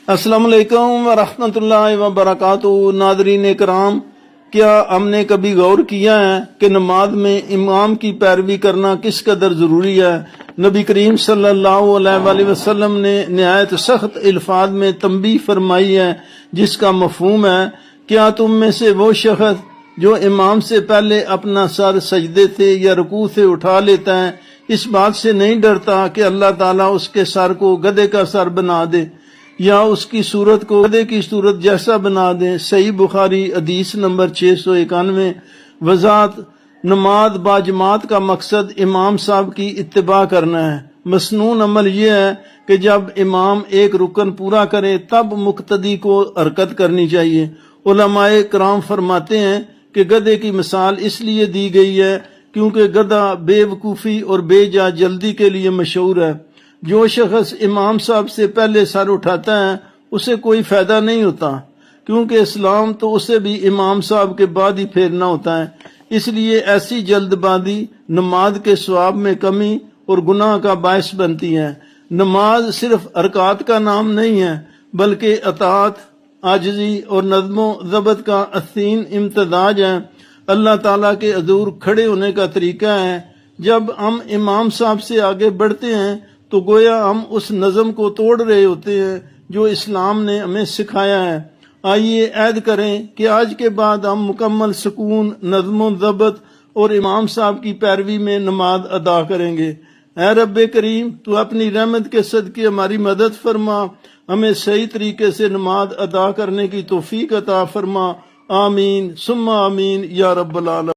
السلام علیکم ورحمۃ اللہ وبرکاتہ۔ ناظرین کرام، کیا ہم نے کبھی غور کیا ہے کہ نماز میں امام کی پیروی کرنا کس قدر ضروری ہے؟ نبی کریم صلی اللہ علیہ وآلہ وسلم نے نہایت سخت الفاظ میں تنبیہ فرمائی ہے، جس کا مفہوم ہے: کیا تم میں سے وہ شخص جو امام سے پہلے اپنا سر سجدے سے یا رکوع سے اٹھا لیتا ہے، اس بات سے نہیں ڈرتا کہ اللہ تعالیٰ اس کے سر کو گدھے کا سر بنا دے یا اس کی صورت کو گدھے کی صورت جیسا بنا دیں؟ صحیح بخاری حدیث نمبر 691۔ وضاحت: نماز باجماعت کا مقصد امام صاحب کی اتباع کرنا ہے۔ مسنون عمل یہ ہے کہ جب امام ایک رکن پورا کرے تب مقتدی کو حرکت کرنی چاہیے۔ علماء کرام فرماتے ہیں کہ گدھے کی مثال اس لیے دی گئی ہے کیونکہ گدھا بے وقوفی اور بے جا جلدی کے لیے مشہور ہے۔ جو شخص امام صاحب سے پہلے سر اٹھاتا ہے اسے کوئی فائدہ نہیں ہوتا، کیونکہ اسلام تو اسے بھی امام صاحب کے بعد ہی پھیرنا ہوتا ہے۔ اس لیے ایسی جلد بازی نماز کے ثواب میں کمی اور گناہ کا باعث بنتی ہے۔ نماز صرف حرکات کا نام نہیں ہے، بلکہ اطاعت، عاجزی اور نظم و ضبط کا حسین امتزاج ہے۔ اللہ تعالیٰ کے حضور کھڑے ہونے کا طریقہ ہے۔ جب ہم امام صاحب سے آگے بڑھتے ہیں تو گویا ہم اس نظم کو توڑ رہے ہوتے ہیں جو اسلام نے ہمیں سکھایا ہے۔ آئیے عہد کریں کہ آج کے بعد ہم مکمل سکون، نظم و ضبط اور امام صاحب کی پیروی میں نماز ادا کریں گے۔ اے رب کریم، تو اپنی رحمت کے صدقے ہماری مدد فرما، ہمیں صحیح طریقے سے نماز ادا کرنے کی توفیق عطا فرما۔ آمین ثم آمین یا رب العالمین۔